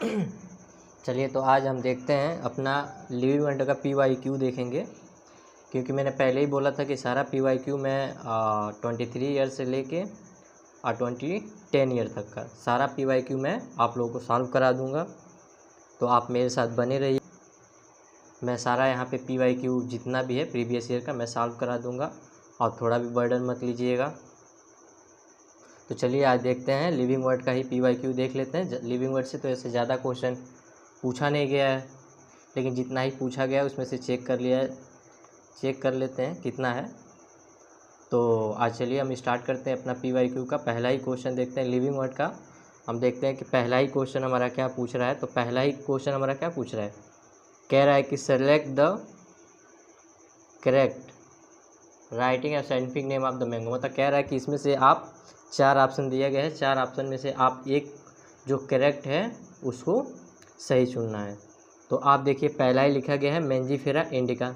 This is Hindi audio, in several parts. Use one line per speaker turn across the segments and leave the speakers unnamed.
चलिए तो आज हम देखते हैं अपना लिविंग वर्ड का PYQ देखेंगे, क्योंकि मैंने पहले ही बोला था कि सारा PYQ मैं 23 ईयर से लेके 10 ईयर तक का सारा PYQ मैं आप लोगों को सॉल्व करा दूंगा। तो आप मेरे साथ बने रहिए। मैं सारा यहाँ पे PYQ जितना भी है प्रीवियस ईयर का मैं सॉल्व करा दूंगा, और थोड़ा भी बर्डन मत लीजिएगा। तो चलिए आज देखते हैं लिविंग वर्ड का ही PYQ देख लेते हैं। लिविंग वर्ड से तो ऐसे ज़्यादा क्वेश्चन पूछा नहीं गया है, लेकिन जितना ही पूछा गया है उसमें से चेक कर लेते हैं कितना है। तो आज चलिए हम स्टार्ट करते हैं अपना PYQ का। पहला ही क्वेश्चन देखते हैं लिविंग वर्ड का। हम देखते हैं कि पहला ही क्वेश्चन हमारा क्या पूछ रहा है। तो पहला ही क्वेश्चन हमारा क्या पूछ रहा है, कह रहा है कि सेलेक्ट द करेक्ट राइटिंग या scientific name of the mango. मतलब कह रहा है कि इसमें से आप 4 ऑप्शन दिया गया है, 4 ऑप्शन में से आप एक जो करेक्ट है उसको सही चुनना है। तो आप देखिए पहला ही लिखा गया है मैंजीफेरा इंडिका।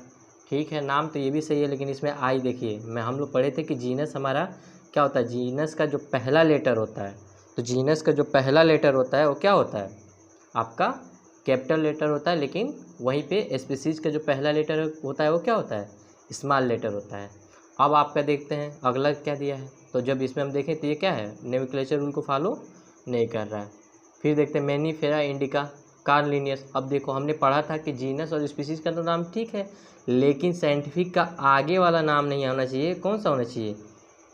ठीक है, नाम तो ये भी सही है, लेकिन इसमें आई देखिए, हम लोग पढ़े थे कि जीनस हमारा क्या होता है, जीनस का जो पहला लेटर होता है, तो जीनस का जो पहला लेटर होता है वो क्या होता है, आपका कैपिटल लेटर होता है। लेकिन वहीं पे स्पीसीज का जो पहला लेटर होता है वो क्या होता है, स्मॉल लेटर होता है। अब आपका देखते हैं अगला क्या दिया है। तो जब इसमें हम देखें तो ये क्या है, नोमेनक्लेचर रूल को फॉलो नहीं कर रहा है। फिर देखते हैं मैनीफेरा इंडिका कार्लिनियस। अब देखो हमने पढ़ा था कि जीनस और स्पीसीज का तो नाम ठीक है, लेकिन साइंटिफिक का आगे वाला नाम नहीं होना चाहिए। कौन सा होना चाहिए,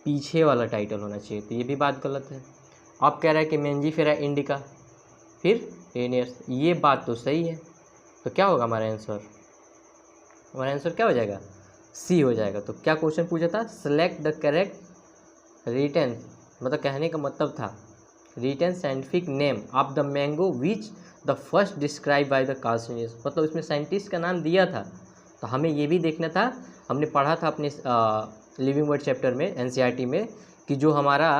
पीछे वाला टाइटल होना चाहिए। तो ये भी बात गलत है। अब कह रहा है कि मैंजीफेरा इंडिका फिर रेनियस, ये बात तो सही है। तो क्या होगा हमारा आंसर, क्या हो जाएगा, सी हो जाएगा। तो क्या क्वेश्चन पूछा था, सेलेक्ट द करेक्ट रिटन, मतलब कहने का मतलब था written scientific name of the mango which the first describe by the Carl Linnaeus. मतलब इसमें साइंटिस्ट का नाम दिया था, तो हमें ये भी देखना था। हमने पढ़ा था अपने लिविंग वर्ड चैप्टर में NCERT में कि जो हमारा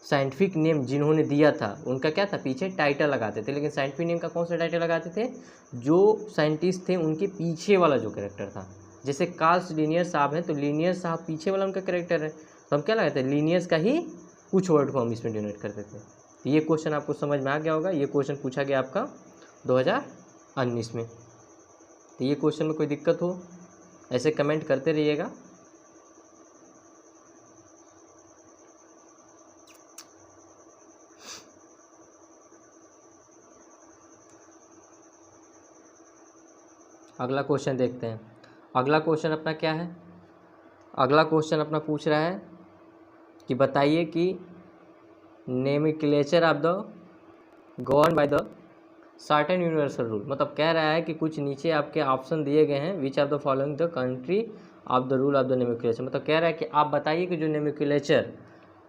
साइंटिफिक नेम जिन्होंने दिया था उनका क्या था, पीछे टाइटल लगाते थे। लेकिन साइंटिफिक नेम का कौन सा टाइटल लगाते थे, जो साइंटिस्ट थे उनके पीछे वाला जो कैरेक्टर था। जैसे कार्ल लिनियस साहब हैं, तो लिनियस साहब पीछे वाला उनका कैरेक्टर है, तो हम क्या लगाते हैं, लिनियस का ही कुछ वर्ड को हम इसमें डिनोट करते थे। तो ये क्वेश्चन आपको समझ में आ गया होगा। ये क्वेश्चन पूछा गया आपका 2019 में। तो ये क्वेश्चन में कोई दिक्कत हो ऐसे कमेंट करते रहिएगा। अगला क्वेश्चन देखते हैं। अगला क्वेश्चन अपना क्या है, अगला क्वेश्चन अपना पूछ रहा है कि बताइए कि nomenclature of the govern by the certain universal rule. मतलब कह रहा है कि कुछ नीचे आपके ऑप्शन दिए गए हैं, which of the following the country of the rule of the nomenclature. मतलब कह रहा है कि आप बताइए कि जो nomenclature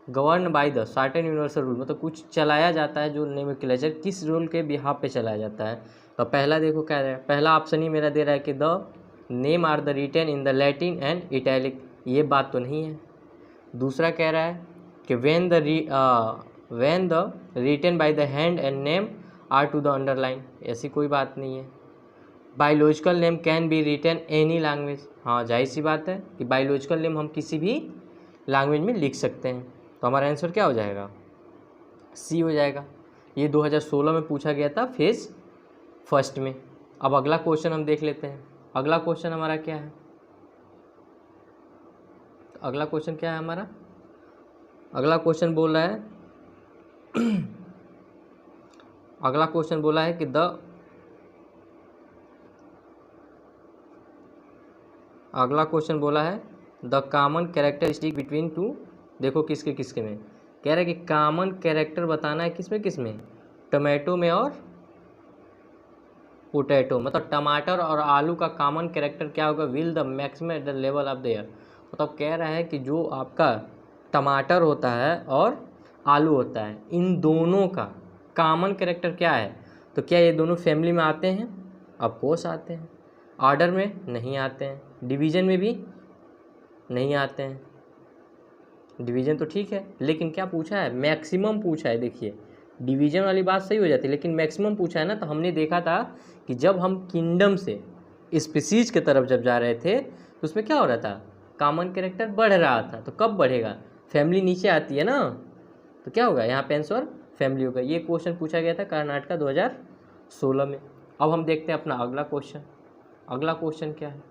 govern by the certain universal rule, मतलब कुछ चलाया जाता है जो नोमेनक्लेचर किस रूल के बिहाफ पे चलाया जाता है। तो पहला देखो कह रहा है, पहला ऑप्शन ही मेरा दे रहा है कि the name are the written in the Latin and italic, ये बात तो नहीं है। दूसरा कह रहा है कि when the written by the hand and name are to the underline, ऐसी कोई बात नहीं है। Biological name can be written any language, हाँ जाहिर सी बात है कि बायोलॉजिकल नेम हम किसी भी लैंग्वेज में लिख सकते हैं। तो हमारा आंसर क्या हो जाएगा, सी हो जाएगा। ये 2016 में पूछा गया था फेज फर्स्ट में। अब अगला क्वेश्चन हम देख लेते हैं। अगला क्वेश्चन हमारा क्या है, अगला क्वेश्चन क्या है हमारा, अगला क्वेश्चन बोल रहा है अगला क्वेश्चन बोला है कि अगला क्वेश्चन बोला है the common characteristic between two. देखो किसके किसके में कह रहा है कि कॉमन कैरेक्टर बताना है, किसमें किसमें, टोमेटो में और पोटैटो। मतलब टमाटर और आलू का कॉमन कैरेक्टर क्या होगा, will the maximum at the लेवल ऑफ द एयर। मतलब कह रहा है कि जो आपका टमाटर होता है और आलू होता है, इन दोनों का कॉमन कैरेक्टर क्या है। तो क्या ये दोनों फैमिली में आते हैं, ऑफ कोर्स आते हैं। ऑर्डर में नहीं आते हैं, डिवीज़न में भी नहीं आते हैं। डिवीज़न तो ठीक है, लेकिन क्या पूछा है, मैक्सिमम पूछा है। देखिए डिवीज़न वाली बात सही हो जाती है, लेकिन मैक्सिमम पूछा है ना। तो हमने देखा था कि जब हम किंगडम से स्पीसीज की तरफ जब जा रहे थे तो उसमें क्या हो रहा था, कॉमन कैरेक्टर बढ़ रहा था। तो कब बढ़ेगा, फैमिली नीचे आती है ना, तो क्या होगा यहाँ पे आंसर फैमिली होगा। ये क्वेश्चन पूछा गया था कर्नाटका 2016 में। अब हम देखते हैं अपना अगला क्वेश्चन। अगला क्वेश्चन क्या है,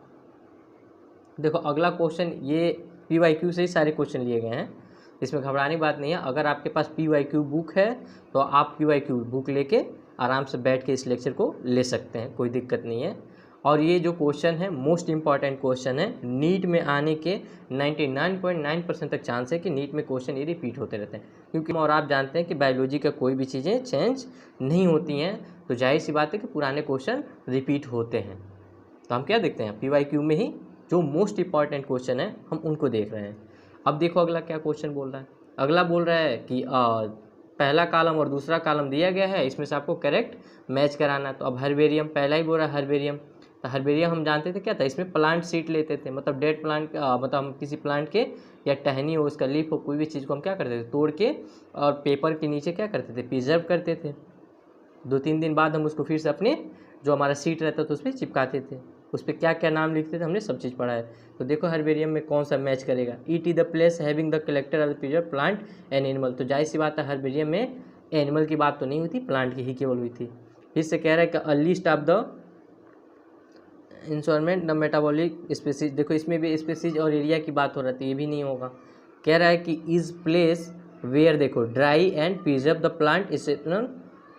देखो अगला क्वेश्चन ये PYQ से ही सारे क्वेश्चन लिए गए हैं, इसमें घबराने की बात नहीं है। अगर आपके पास PYQ बुक है तो आप PYQ बुक लेके आराम से बैठ के इस लेक्चर को ले सकते हैं, कोई दिक्कत नहीं है। और ये जो क्वेश्चन है मोस्ट इंपॉर्टेंट क्वेश्चन है, नीट में आने के 99.9% तक चांस है कि नीट में क्वेश्चन ये रिपीट होते रहते हैं, क्योंकि और आप जानते हैं कि बायोलॉजी का कोई भी चीज़ें चेंज नहीं होती हैं, तो जाहिर सी बात है कि पुराने क्वेश्चन रिपीट होते हैं। तो हम क्या देखते हैं, PYQ में ही जो मोस्ट इंपॉर्टेंट क्वेश्चन है हम उनको देख रहे हैं। अब देखो अगला क्या क्वेश्चन बोल रहा है। अगला बोल रहा है कि पहला कॉलम और दूसरा कॉलम दिया गया है, इसमें से आपको करेक्ट मैच कराना है। तो अब हर्बेरियम पहला ही बोल रहा है, हर्बेरियम। तो हर्बेरियम हम जानते थे क्या था, इसमें प्लांट सीट लेते थे, मतलब डेड प्लांट, मतलब हम किसी प्लांट के या टहनी हो, उसका लीफ हो, कोई भी चीज़ को हम क्या करते थे, तोड़ के और पेपर के नीचे क्या करते थे, प्रिजर्व करते थे। 2-3 दिन बाद हम उसको फिर से अपने जो हमारा सीट रहता था उस पर चिपकाते थे, उस पर क्या क्या नाम लिखते थे, हमने सब चीज़ पढ़ा है। तो देखो हर्बेरियम में कौन सा मैच करेगा, it is the place having the collector of the preserve plant and animal. तो जाहिर सी बात है हर्बेरियम में एनिमल की बात तो नहीं हुई थी, प्लांट की ही केवल हुई थी। फिर से कह रहा है कि a list of the instalment the metabolic species. देखो इसमें भी स्पीसीज और एरिया की बात हो रही थी, ये भी नहीं होगा। कह रहा है कि इज प्लेस वेयर, देखो dry and preserve the plant is.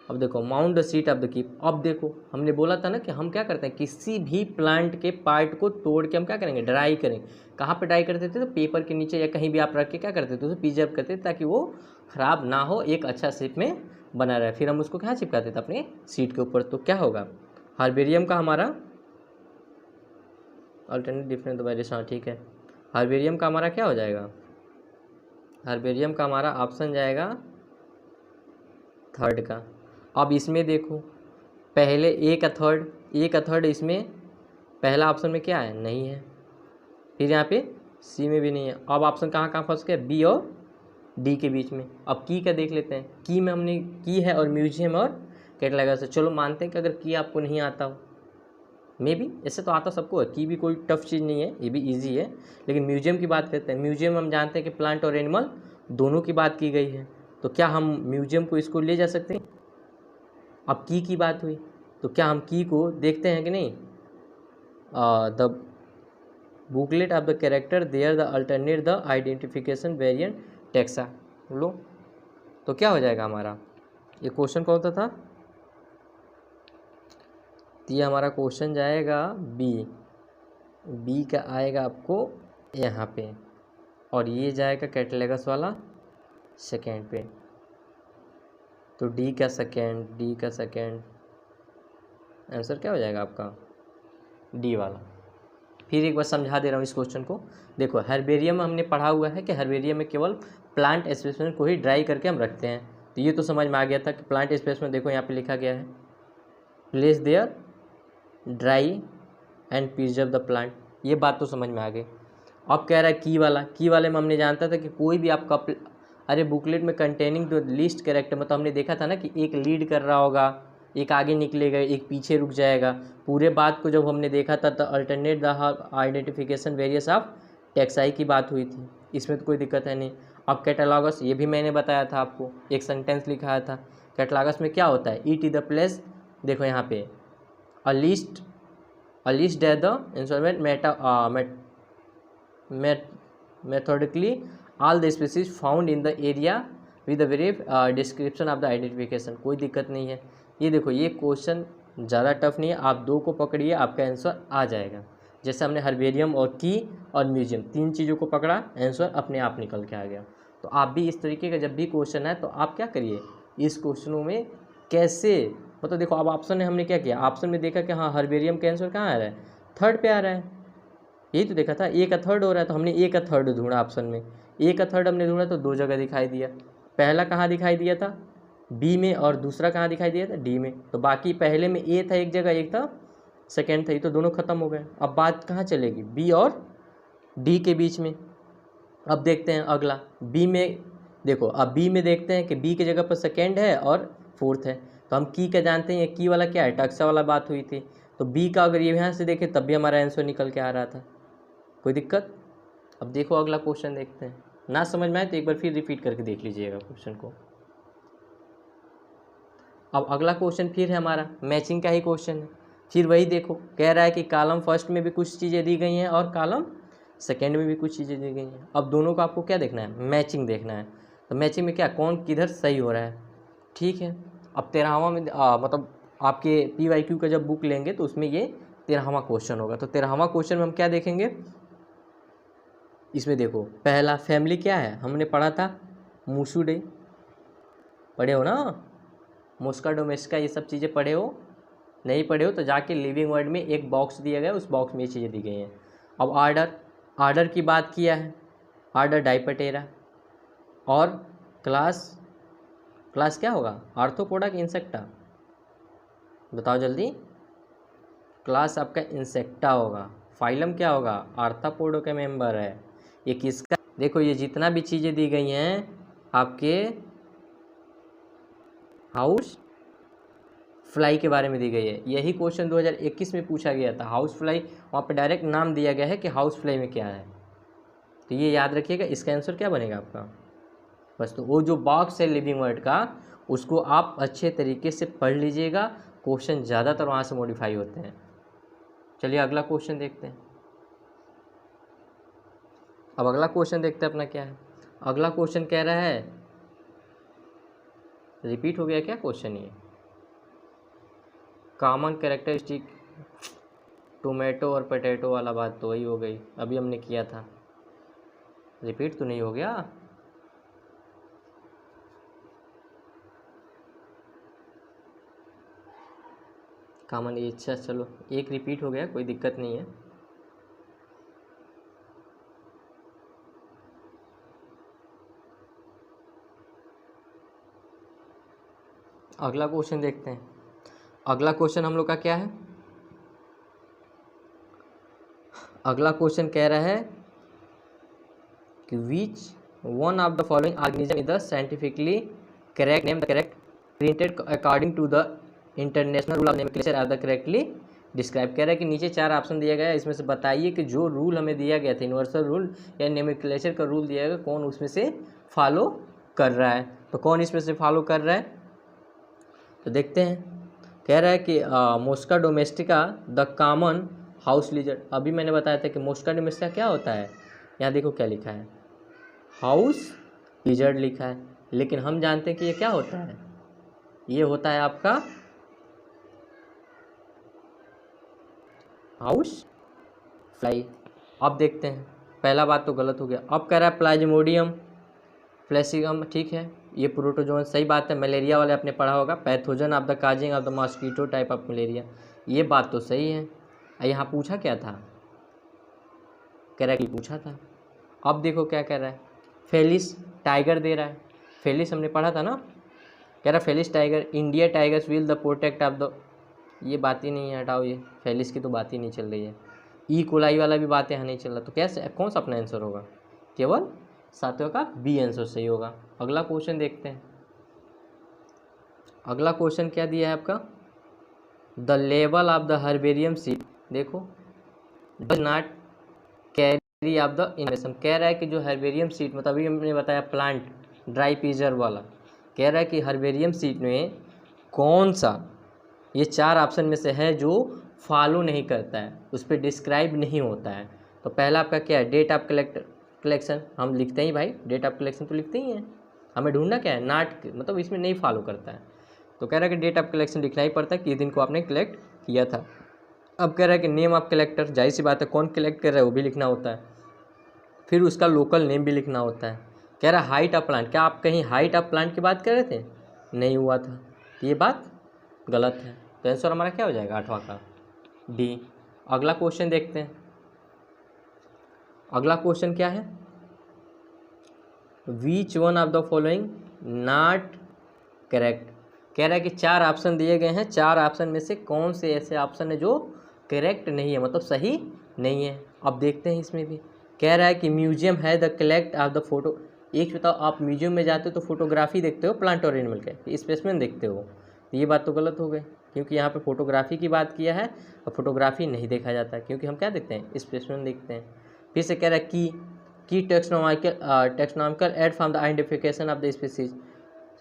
अब देखो mount the seat of the keep. अब देखो हमने बोला था ना कि हम क्या करते हैं, किसी भी प्लांट के पार्ट को तोड़ के हम क्या करेंगे, ड्राई करेंगे। कहाँ पे ड्राई करते थे, तो पेपर के नीचे या कहीं भी आप रख के क्या करते थे, उसे प्रिजर्व करते थे ताकि वो ख़राब ना हो, एक अच्छा शेप में बना रहे। फिर हम उसको कहाँ चिपकाते थे, अपने सीट के ऊपर। तो क्या होगा, हर्बेरियम का हमारा अल्टरनेट डिफरेंट वायरेशन, हाँ ठीक है। हर्बेरियम का हमारा क्या हो जाएगा, हर्बेरियम का हमारा ऑप्शन जाएगा थर्ड का। अब इसमें देखो पहले ए का थर्ड इसमें पहला ऑप्शन में क्या है, नहीं है। फिर यहाँ पे सी में भी नहीं है। अब ऑप्शन कहाँ कहाँ फंस गया, बी और डी के बीच में। अब की का देख लेते हैं, की में हमने की है और म्यूजियम और कैटलॉगर से। चलो मानते हैं कि अगर की आपको नहीं आता हो, मे बी, ऐसे तो आता सबको है, की भी कोई टफ चीज़ नहीं है, ये भी इजी है। लेकिन म्यूजियम की बात करते हैं, म्यूजियम हम जानते हैं कि प्लांट और एनिमल दोनों की बात की गई है, तो क्या हम म्यूजियम को इसको ले जा सकते हैं। अब की बात हुई तो क्या हम की को देखते हैं कि नहीं, the booklet of the character there the alternate the identification variant taxa. लो तो क्या हो जाएगा हमारा, ये क्वेश्चन कौन सा था, तो ये हमारा क्वेश्चन जाएगा बी का आएगा आपको यहाँ पे, और ये जाएगा कैटलॉगस वाला सेकेंड पे। तो डी का सेकेंड आंसर क्या हो जाएगा आपका, डी वाला। फिर एक बार समझा दे रहा हूँ इस क्वेश्चन को। देखो हर्बेरियम में हमने पढ़ा हुआ है कि हर्बेरियम में केवल प्लांट स्पेसिमेन को ही ड्राई करके हम रखते हैं, तो ये तो समझ में आ गया था कि प्लांट स्पेसिमेन, देखो यहाँ पे लिखा गया है place there dry and preserve the plant, ये बात तो समझ में आ गई। अब कह रहा है की वाले में हमने जानता था कि कोई भी आपका अरे बुकलेट में कंटेनिंग द लिस्ट कैरेक्टर, मतलब हमने देखा था ना कि एक लीड कर रहा होगा, एक आगे निकलेगा, एक पीछे रुक जाएगा। पूरे बात को जब हमने देखा था तो alternate the identification various of taxa की बात हुई थी, इसमें तो कोई दिक्कत है नहीं। अब कैटलॉगस, ये भी मैंने बताया था आपको, एक सेंटेंस लिखाया था। कैटलॉगस में क्या होता है, ईट इज द प्लेस, देखो यहाँ पे a list date the instrument methodically all the species found in the area with the very description of the identification। कोई दिक्कत नहीं है। ये देखो ये क्वेश्चन ज़्यादा टफ नहीं है, आप दो को पकड़िए आपका आंसर आ जाएगा। जैसे हमने हर्बेरियम और की और म्यूजियम तीन चीज़ों को पकड़ा, आंसर अपने आप निकल के आ गया। तो आप भी इस तरीके का जब भी क्वेश्चन है तो आप क्या करिए, इस क्वेश्चनों में कैसे, मतलब देखो अब ऑप्शन में हमने क्या किया, ऑप्शन में देखा कि हाँ हर्बेरियम का आंसर कहाँ आ रहा है, थर्ड पे आ रहा है, यही तो देखा था। ए का थर्ड हो रहा है तो हमने ए का थर्ड ढूंढा ऑप्शन में, ए का थर्ड हमने ढूंढा तो दो जगह दिखाई दिया, पहला कहाँ दिखाई दिया था, बी में, और दूसरा कहाँ दिखाई दिया था, डी में। तो बाकी पहले में ए था एक जगह, एक था सेकेंड था, ये तो दोनों खत्म हो गए। अब बात कहाँ चलेगी, बी और डी के बीच में। अब देखते हैं अगला बी में, देखो अब बी में देखते हैं कि बी की जगह पर सेकेंड है और फोर्थ है, तो हम की का जानते हैं, की वाला क्या है, टक्सा वाला बात हुई थी। तो बी का अगर ये यहाँ से देखें तब भी हमारा आंसर निकल के आ रहा था, कोई दिक्कत। अब देखो अगला क्वेश्चन देखते हैं, ना समझ में आए तो एक बार फिर रिपीट करके देख लीजिएगा क्वेश्चन को। अब अगला क्वेश्चन फिर है हमारा मैचिंग का ही क्वेश्चन है। फिर वही देखो, कह रहा है कि कॉलम फर्स्ट में भी कुछ चीज़ें दी गई हैं और कॉलम सेकेंड में भी कुछ चीज़ें दी गई हैं। अब दोनों को आपको क्या देखना है, मैचिंग देखना है। तो मैचिंग में क्या, कौन किधर सही हो रहा है, ठीक है। अब 13वां में मतलब आपके PYQ का जब बुक लेंगे तो उसमें ये 13वां क्वेश्चन होगा। तो 13वां क्वेश्चन में हम क्या देखेंगे, इसमें देखो पहला फैमिली क्या है, हमने पढ़ा था मूसुडे, पढ़े हो ना, मुस्का डोमेस्टिका, ये सब चीज़ें पढ़े हो, नहीं पढ़े हो तो जाके लिविंग वर्ड में एक बॉक्स दिया गया है, उस बॉक्स में ये चीज़ें दी गई हैं। अब आर्डर की बात किया है, आर्डर डाइपटेरा, और क्लास क्या होगा, आर्थ्रोपोडा कि इंसेक्टा, बताओ जल्दी। क्लास आपका इंसेक्टा होगा। फाइलम क्या होगा, आर्थ्रोपोडा का मेंबर है। ये किसका, देखो ये जितना भी चीज़ें दी गई हैं आपके हाउस फ्लाई के बारे में दी गई है। यही क्वेश्चन 2021 में पूछा गया था, हाउस फ्लाई, वहाँ पे डायरेक्ट नाम दिया गया है कि हाउस फ्लाई में क्या है। तो ये याद रखिएगा, इसका आंसर क्या बनेगा आपका, बस। तो वो जो बॉक्स है लिविंग वर्ड का, उसको आप अच्छे तरीके से पढ़ लीजिएगा, क्वेश्चन ज़्यादातर वहाँ से मॉडिफाई होते हैं। चलिए अगला क्वेश्चन देखते हैं। अब अगला क्वेश्चन देखते हैं अपना क्या है। अगला क्वेश्चन कह रहा है, रिपीट हो गया क्या क्वेश्चन, ये कॉमन कैरेक्टरिस्टिक टोमेटो और पोटैटो वाला बात तो वही हो गई, अभी हमने किया था, रिपीट तो नहीं हो गया। कॉमन, अच्छा चलो एक रिपीट हो गया, कोई दिक्कत नहीं है। अगला क्वेश्चन देखते हैं। अगला क्वेश्चन हम लोग का क्या है, अगला क्वेश्चन कह रहा है कि which one of the following organism is the scientifically correct name, the correct printed according to the international rule of nomenclature are the correctly describe. कह रहा है कि नीचे 4 ऑप्शन दिया गया है, इसमें से बताइए कि जो रूल हमें दिया गया था, यूनिवर्सल रूल या नोमेनक्लेचर का रूल दिया गया, कौन उसमें से फॉलो कर रहा है। तो कौन इसमें से फॉलो कर रहा है, तो देखते हैं। कह रहा है कि Mosca domestica the common house lizard. अभी मैंने बताया था कि मोस्का डोमेस्टिका क्या होता है, यहाँ देखो क्या लिखा है, हाउस लिजर्ड लिखा है, लेकिन हम जानते हैं कि ये क्या होता है, ये होता है आपका हाउस फ्लाई। अब देखते हैं, पहला बात तो गलत हो गया। अब कह रहा है प्लाज्मोडियम फ्लैसियम, ठीक है, ये प्रोटोजोन, सही बात है, मलेरिया वाले आपने पढ़ा होगा, pathogen of the causing of the mosquito type of malaria, ये बात तो सही है। यहाँ पूछा क्या था, करेक्टली पूछा था। अब देखो क्या कह रहा है, फेलिस टाइगर दे रहा है, फेलिस हमने पढ़ा था ना, कह रहा है felis tiger, India tigers will the protect of the, ये बात ही नहीं है, हटाओ, ये फेलिस की तो बात ही नहीं चल रही है। ई कोलाई वाला भी बात यहाँ नहीं चल रहा, तो कैसे, कौन सा अपना आंसर होगा, केवल सातवें का बी आंसर सही होगा। अगला क्वेश्चन देखते हैं। अगला क्वेश्चन क्या दिया है आपका, द लेवल ऑफ द हर्बेरियम सीट, देखो does not carry of the information. कह रहा है कि जो हर्बेरियम सीट, मतलब अभी हमने बताया प्लांट ड्राई पीजर वाला, कह रहा है कि हर्बेरियम सीट में कौन सा ये 4 ऑप्शन में से है जो फॉलो नहीं करता है, उस पर डिस्क्राइब नहीं होता है। तो पहला आपका क्या है, डेट ऑफ कलेक्शन, हम लिखते ही भाई, डेट ऑफ कलेक्शन तो लिखते ही हैं, हमें ढूंढना क्या है, नॉट, मतलब इसमें नहीं फॉलो करता है। तो कह रहा है कि डेट ऑफ कलेक्शन लिखना ही पड़ता है कि इस दिन को आपने कलेक्ट किया था। अब कह रहा है कि नेम ऑफ कलेक्टर, जाहिर सी बात है कौन कलेक्ट कर रहा है वो भी लिखना होता है, फिर उसका लोकल नेम भी लिखना होता है। कह रहा है हाइट ऑफ प्लांट, क्या आप कहीं हाइट ऑफ प्लांट की बात कर रहे थे, नहीं हुआ था, तो ये बात गलत है। तो आंसर हमारा क्या हो जाएगा 8वां का डी। अगला क्वेश्चन देखते हैं। अगला क्वेश्चन क्या है, विच one of the following not correct. कह रहा है कि 4 ऑप्शन दिए गए हैं, 4 ऑप्शन में से कौन से ऐसे ऑप्शन है जो करेक्ट नहीं है, मतलब सही नहीं है। अब देखते हैं इसमें भी, कह रहा है कि म्यूजियम है the collect of the photo. एक बताओ, आप म्यूजियम में जाते हो तो फोटोग्राफी देखते हो प्लांट और एनिमल के, स्पेसिमेन देखते हो, तो ये बात तो गलत हो गई, क्योंकि यहाँ पे फोटोग्राफी की बात किया है और फोटोग्राफी नहीं देखा जाता है, क्योंकि हम क्या देखते हैं, स्पेसिमेन देखते हैं। फिर से कह रहा है की taxonomical add from the identification of the species.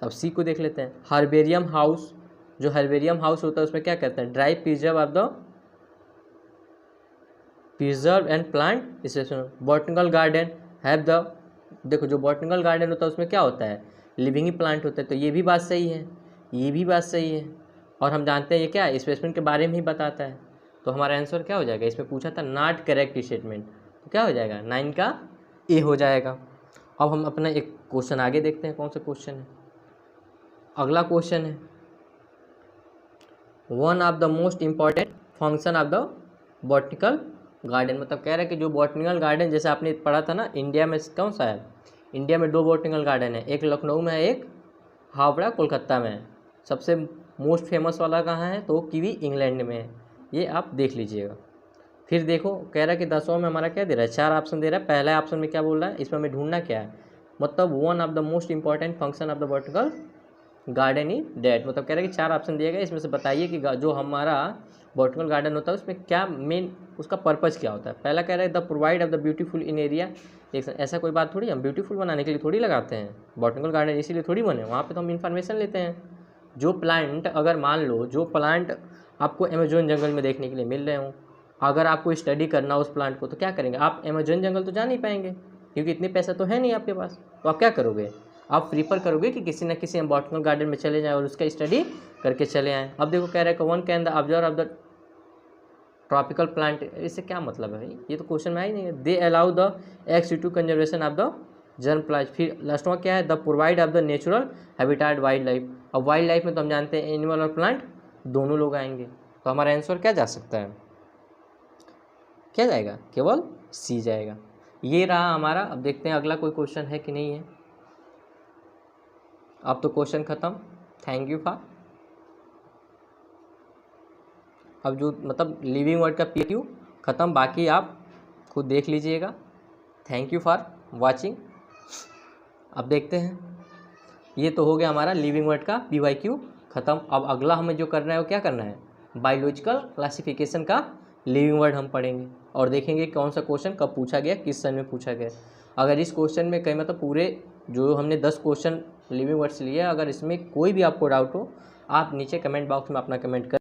अब सी को देख लेते हैं, हर्बेरियम हाउस जो हर्बेरियम हाउस होता है उसमें क्या कहते हैं, dry preserve of the preserve and plant specimen. Botanical garden have the, देखो जो बॉटनिकल गार्डन होता है उसमें क्या होता है, लिविंग ही प्लांट होता है, तो ये भी बात सही है, ये भी बात सही है। और हम जानते हैं ये क्या है, स्पेसिमेन के बारे में ही बताता है। तो हमारा आंसर क्या हो जाएगा, इसमें पूछा था नॉट करेक्ट स्टेटमेंट, तो क्या हो जाएगा 9 का ए हो जाएगा। अब हम अपना एक क्वेश्चन आगे देखते हैं, कौन सा क्वेश्चन है। अगला क्वेश्चन है one of the most important function of the botanical garden, मतलब कह रहा है कि जो बॉटनिकल गार्डन, जैसे आपने पढ़ा था ना, इंडिया में कौन सा है, इंडिया में 2 बॉटनिकल गार्डन है, एक लखनऊ में है, एक हावड़ा कोलकाता में है। सबसे मोस्ट फेमस वाला कहाँ है, तो कीवी इंग्लैंड में है, ये आप देख लीजिएगा। फिर देखो कह रहा है कि 10वां में हमारा क्या दे रहा है, 4 ऑप्शन दे रहा है। पहला ऑप्शन में क्या बोल रहा है, इसमें हमें ढूंढना क्या है, मतलब one of the most important function of the botanical garden in date, मतलब कह रहा है कि 4 ऑप्शन दिए गए, इसमें से बताइए कि जो हमारा बॉटनिकल गार्डन होता है उसमें क्या मेन उसका पर्पज़ क्या होता है। पहला कह रहा है the provide of the beautiful in area, ऐसा कोई बात थोड़ी, हम ब्यूटीफुल बनाने के लिए थोड़ी लगाते हैं, बॉटनिकल गार्डन इसीलिए थोड़ी बने, वहाँ पे तो हम इन्फॉर्मेशन लेते हैं। जो प्लांट, अगर मान लो जो प्लांट आपको अमेजोन जंगल में देखने के लिए मिल रहे हों, अगर आपको स्टडी करना उस प्लांट को, तो क्या करेंगे आप, अमेजोन जंगल तो जा नहीं पाएंगे क्योंकि इतने पैसा तो है नहीं आपके पास, तो आप क्या करोगे, आप प्रीफर करोगे कि किसी न किसी हम बॉटनिकल गार्डन में चले जाएं और उसका स्टडी करके चले आएँ। अब देखो कह रहा है कि one can the observe of the tropical plant, इससे क्या मतलब है भाई, ये तो क्वेश्चन में आई नहीं है। They allow the ex to conservation of the germ plant. फिर लास्ट में क्या है, the provide of the natural habitat wildlife. अब वाइल्ड लाइफ में तो हम जानते हैं एनिमल और प्लांट दोनों लोग आएंगे, तो हमारा आंसर क्या जा सकता है, क्या जाएगा, केवल सी जाएगा। ये रहा हमारा। अब देखते हैं अगला कोई क्वेश्चन है कि नहीं है। अब तो क्वेश्चन खत्म, थैंक यू फॉर। अब जो मतलब लिविंग वर्ड का PQ खत्म, बाकी आप खुद देख लीजिएगा। Thank you for watching. अब देखते हैं, ये तो हो गया हमारा लिविंग वर्ड का PYQ खत्म। अब अगला हमें जो करना है वो क्या करना है, बायोलॉजिकल क्लासिफिकेशन का लिविंग वर्ड हम पढ़ेंगे और देखेंगे कौन सा क्वेश्चन कब पूछा गया, किस सन में पूछा गया। अगर इस क्वेश्चन में कहीं मतलब पूरे जो हमने 10 क्वेश्चन लिविंग वर्ड से लिए, अगर इसमें कोई भी आपको डाउट हो, आप नीचे कमेंट बॉक्स में अपना कमेंट कर